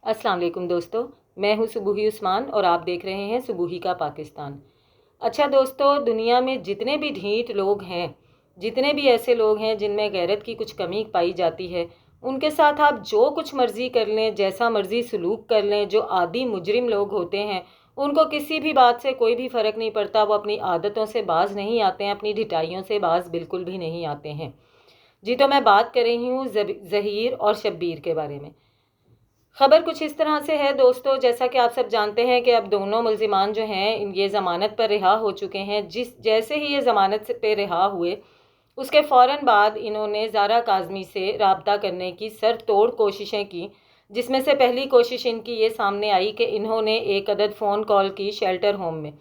अस्सलाम वालेकुम दोस्तों, मैं हूँ सुबूही उस्मान और आप देख रहे हैं सुबूही का पाकिस्तान। अच्छा दोस्तों, दुनिया में जितने भी ढीठ लोग हैं, जितने भी ऐसे लोग हैं जिनमें गैरत की कुछ कमी पाई जाती है, उनके साथ आप जो कुछ मर्ज़ी कर लें, जैसा मर्ज़ी सलूक कर लें, जो आदी मुजरिम लोग होते हैं, उनको किसी भी बात से कोई भी फ़र्क नहीं पड़ता। वो अपनी आदतों से बाज नहीं आते हैं, अपनी ढिठाइयों से बाज बिल्कुल भी नहीं आते हैं। जी, तो मैं बात कर रही हूँ ज़हीर और शब्बीर के बारे में। खबर कुछ इस तरह से है दोस्तों, जैसा कि आप सब जानते हैं कि अब दोनों मुल्जिमान जो हैं ये ज़मानत पर रिहा हो चुके हैं। जैसे ही ये ज़मानत पे रिहा हुए, उसके फ़ौरन बाद इन्होंने ज़ारा काज़मी से रब्ता करने की सर तोड़ कोशिशें की, जिसमें से पहली कोशिश इनकी ये सामने आई कि इन्होंने एक अदद फ़ोन कॉल की शेल्टर होम में,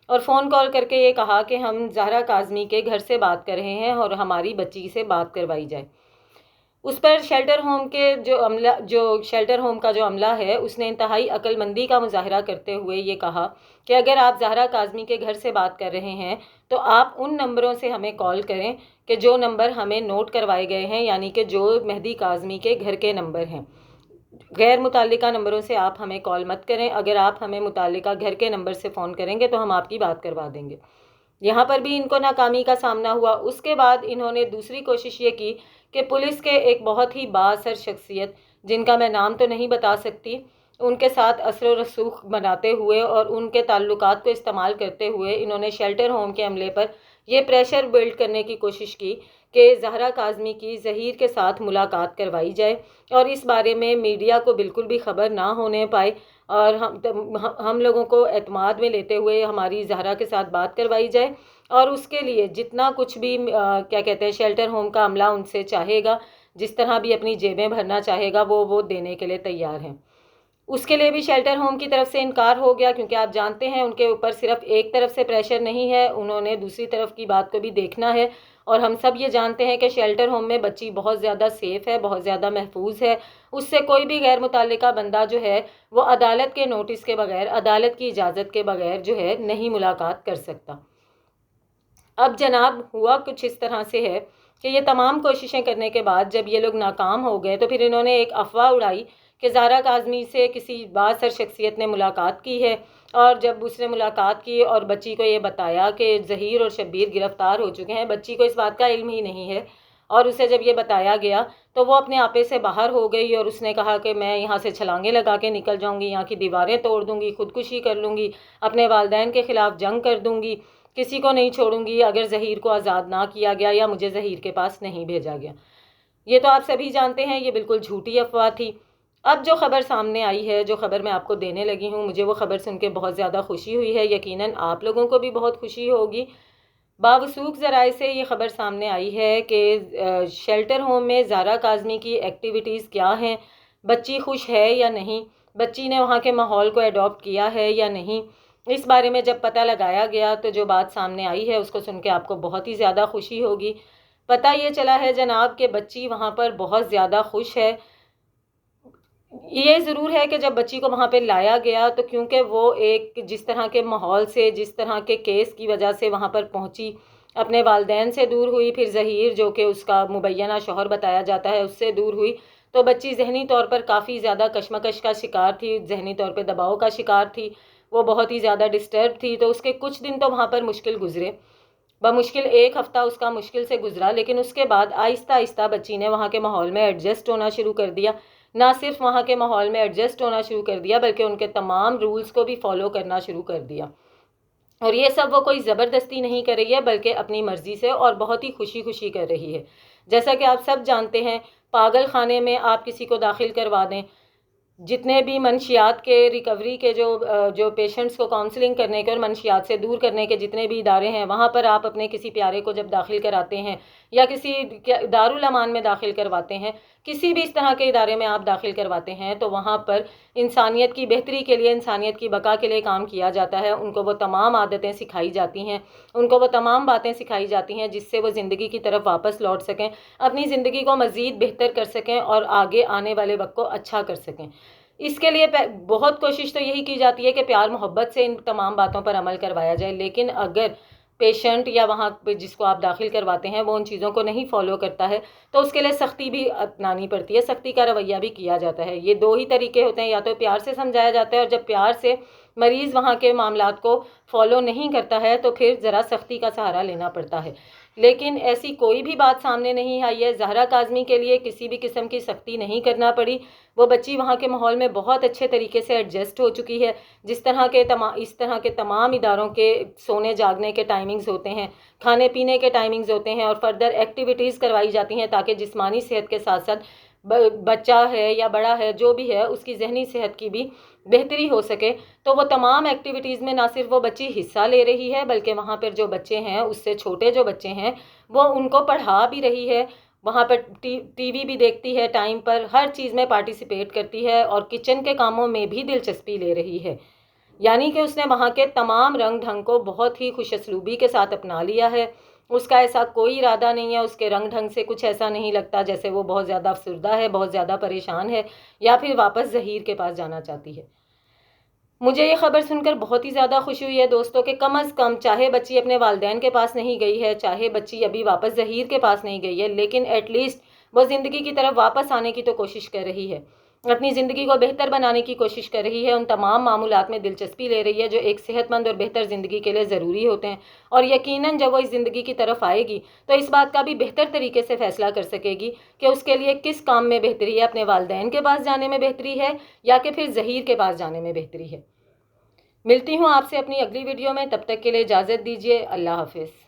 और फ़ोन कॉल करके ये कहा कि हम ज़ारा काज़मी के घर से बात कर रहे हैं और हमारी बच्ची से बात करवाई जाए। उस पर शेल्टर होम के जो शेल्टर होम का जो अमला है, उसने इंतहाई अक्लमंदी का मुजाहरा करते हुए ये कहा कि अगर आप ज़हरा काज़मी के घर से बात कर रहे हैं तो आप उन नंबरों से हमें कॉल करें कि जो नंबर हमें नोट करवाए गए हैं, यानी कि जो मेहदी काज़मी के घर के नंबर हैं। गैर मुताल्लिका नंबरों से आप हमें कॉल मत करें। अगर आप हमें मुताल्लिका घर के नंबर से फ़ोन करेंगे तो हम आपकी बात करवा देंगे। यहाँ पर भी इनको नाकामी का सामना हुआ। उसके बाद इन्होंने दूसरी कोशिश ये की कि पुलिस के एक बहुत ही बाअसर शख्सियत, जिनका मैं नाम तो नहीं बता सकती, उनके साथ असर व रसूख बनाते हुए और उनके ताल्लुकात को इस्तेमाल करते हुए इन्होंने शेल्टर होम के अमले पर यह प्रेशर बिल्ड करने की कोशिश की कि ज़हरा काज़मी की ज़हीर के साथ मुलाकात करवाई जाए और इस बारे में मीडिया को बिल्कुल भी खबर ना होने पाए, और हम लोगों को एतमाद में लेते हुए हमारी ज़हरा के साथ बात करवाई जाए, और उसके लिए जितना कुछ भी क्या कहते हैं शेल्टर होम का अमला उनसे चाहेगा, जिस तरह भी अपनी जेबें भरना चाहेगा, वो देने के लिए तैयार हैं। उसके लिए भी शेल्टर होम की तरफ से इनकार हो गया, क्योंकि आप जानते हैं उनके ऊपर सिर्फ एक तरफ से प्रेशर नहीं है, उन्होंने दूसरी तरफ की बात को भी देखना है। और हम सब ये जानते हैं कि शेल्टर होम में बच्ची बहुत ज़्यादा सेफ़ है, बहुत ज़्यादा महफूज है। उससे कोई भी गैर मुताल्लिका बंदा जो है वो अदालत के नोटिस के बगैर, अदालत की इजाज़त के बगैर जो है नहीं मुलाकात कर सकता। अब जनाब हुआ कुछ इस तरह से है कि ये तमाम कोशिशें करने के बाद जब ये लोग नाकाम हो गए तो फिर इन्होंने एक अफवाह उड़ाई कि ज़ारा काज़मी से किसी बासर शख्सियत ने मुलाकात की है, और जब उसने मुलाकात की और बच्ची को ये बताया कि ज़हीर और शब्बीर गिरफ़्तार हो चुके हैं, बच्ची को इस बात का इल्म ही नहीं है, और उसे जब ये बताया गया तो वो अपने आपे से बाहर हो गई और उसने कहा कि मैं यहाँ से छलांगे लगा के निकल जाऊँगी, यहाँ की दीवारें तोड़ दूँगी, ख़ुदकुशी कर लूँगी, अपने वालिदैन के ख़िलाफ़ जंग कर दूँगी, किसी को नहीं छोड़ूंगी अगर ज़हीर को आज़ाद ना किया गया या मुझे ज़हीर के पास नहीं भेजा गया। ये तो आप सभी जानते हैं ये बिल्कुल झूठी अफवाह थी। अब जो खबर सामने आई है, जो खबर मैं आपको देने लगी हूँ, मुझे वो खबर सुन के बहुत ज़्यादा खुशी हुई है, यकीनन आप लोगों को भी बहुत खुशी होगी। बावसूख ज़राए से ये खबर सामने आई है कि शेल्टर होम में ज़ारा काज़मी की एक्टिविटीज़ क्या हैं, बच्ची खुश है या नहीं, बच्ची ने वहाँ के माहौल को अडॉप्ट किया है या नहीं। इस बारे में जब पता लगाया गया तो जो बात सामने आई है उसको सुन के आपको बहुत ही ज़्यादा खुशी होगी। पता ये चला है जनाब कि बच्ची वहाँ पर बहुत ज़्यादा खुश है। ये ज़रूर है कि जब बच्ची को वहाँ पे लाया गया तो क्योंकि वो एक जिस तरह के माहौल से, जिस तरह के केस की वजह से वहाँ पर पहुँची, अपने वालिदैन से दूर हुई, फिर ज़हीर जो कि उसका मुबैना शौहर बताया जाता है उससे दूर हुई, तो बच्ची ज़हनी तौर पर काफ़ी ज़्यादा कशमकश का शिकार थी, ज़हनी तौर पर दबाव का शिकार थी, वो बहुत ही ज़्यादा डिस्टर्ब थी। तो उसके कुछ दिन तो वहाँ पर मुश्किल गुजरे, बमुश्किल एक हफ़्ता उसका मुश्किल से गुजरा, लेकिन उसके बाद आहिस्ता आहिस्ता बच्ची ने वहाँ के माहौल में एडजस्ट होना शुरू कर दिया। ना सिर्फ वहाँ के माहौल में एडजस्ट होना शुरू कर दिया बल्कि उनके तमाम रूल्स को भी फॉलो करना शुरू कर दिया। और ये सब वो कोई ज़बरदस्ती नहीं कर रही है बल्कि अपनी मर्ज़ी से और बहुत ही खुशी खुशी कर रही है। जैसा कि आप सब जानते हैं, पागल खाने में आप किसी को दाखिल करवा दें, जितने भी मनशियात के रिकवरी के जो पेशेंट्स को काउंसलिंग करने के और मनशियात से दूर करने के जितने भी इदारे हैं, वहाँ पर आप अपने किसी प्यारे को जब दाखिल कराते हैं या किसी दारुल अमान में दाखिल करवाते हैं, किसी भी इस तरह के इदारे में आप दाखिल करवाते हैं, तो वहाँ पर इंसानियत की बेहतरी के लिए, इंसानियत की बका के लिए काम किया जाता है। उनको वो तमाम आदतें सिखाई जाती हैं, उनको वो तमाम बातें सिखाई जाती हैं जिससे वो ज़िंदगी की तरफ वापस लौट सकें, अपनी ज़िंदगी को मज़ीद बेहतर कर सकें और आगे आने वाले वक्त को अच्छा कर सकें। इसके लिए बहुत कोशिश तो यही की जाती है कि प्यार मोहब्बत से इन तमाम बातों पर अमल करवाया जाए, लेकिन अगर پیشنٹ یا وہاں پہ جس کو آپ داخل کرواتے ہیں وہ ان چیزوں کو نہیں فالو کرتا ہے تو اس کے لیے سختی بھی اپنانی پڑتی ہے، سختی کا رویہ بھی کیا جاتا ہے۔ یہ دو ہی طریقے ہوتے ہیں، یا تو پیار سے سمجھایا جاتا ہے، اور جب پیار سے مریض وہاں کے معاملات کو فالو نہیں کرتا ہے تو پھر ذرا سختی کا سہارا لینا پڑتا ہے۔ لیکن ایسی کوئی بھی بات سامنے نہیں آئی ہے، زہرا کاظمی کے لیے کسی بھی قسم کی سختی نہیں کرنا پڑی۔ وہ بچی وہاں کے ماحول میں بہت اچھے طریقے سے ایڈجسٹ ہو چکی ہے۔ اس طرح کے تمام اداروں کے سونے جاگنے کے ٹائمنگز ہوتے ہیں، کھانے پینے کے ٹائمنگز ہوتے ہیں، اور فردر ایکٹیویٹیز کروائی جاتی ہیں تاکہ جسمانی صحت کے ساتھ ساتھ بچہ ہے یا بڑا ہے جو بھی ہے اس کی ذہنی صحت کی بھی بہتری ہو سکے۔ تو وہ تمام ایکٹیویٹیز میں نہ صرف وہ بچی حصہ لے رہی ہے بلکہ وہاں پر جو بچے ہیں اس سے چھوٹے جو بچے ہیں وہ ان کو پڑھا بھی رہی ہے، وہاں پر ٹی وی بھی دیکھتی ہے ٹائم پر، ہر چیز میں پارٹیسپیٹ کرتی ہے اور کچن کے کاموں میں بھی دلچسپی لے رہی ہے۔ یعنی کہ اس نے وہاں کے تمام رنگ ڈھنگ کو بہت ہی خوش اسلوبی کے ساتھ اپنا لیا ہے۔ اس کا ایسا کوئی ارادہ نہیں ہے، اس کے رنگ ڈھنگ سے کچھ ایسا نہیں لگتا جیسے وہ بہت زیادہ افسردہ ہے، بہت زیادہ پریشان ہے یا پھر واپس ظہیر کے پاس جانا چاہتی ہے۔ مجھے یہ خبر سن کر بہت ہی زیادہ خوشی ہوئی ہے دوستوں کہ کم از کم چاہے بچی اپنے والدین کے پاس نہیں گئی ہے، چاہے بچی ابھی واپس ظہیر کے پاس نہیں گئی ہے، لیکن ایٹ لیسٹ وہ زندگی کی طرف واپس آنے کی تو کوشش کر رہی ہے، اپنی زندگی کو بہتر بنانے کی کوشش کر رہی ہے، ان تمام معمولات میں دلچسپی لے رہی ہے جو ایک صحت مند اور بہتر زندگی کے لیے ضروری ہوتے ہیں۔ اور یقیناً جب وہ اس زندگی کی طرف آئے گی تو اس بات کا بھی بہتر طریقے سے فیصلہ کر سکے گی کہ اس کے لیے کس کام میں بہتری ہے، اپنے والدین کے پاس جانے میں بہتری ہے یا کہ پھر ظہیر کے پاس جانے میں بہتری ہے۔ ملتی ہوں آپ سے اپنی اگلی ویڈیو میں، تب تک کے لیے اجازت دیجیے، اللہ حافظ۔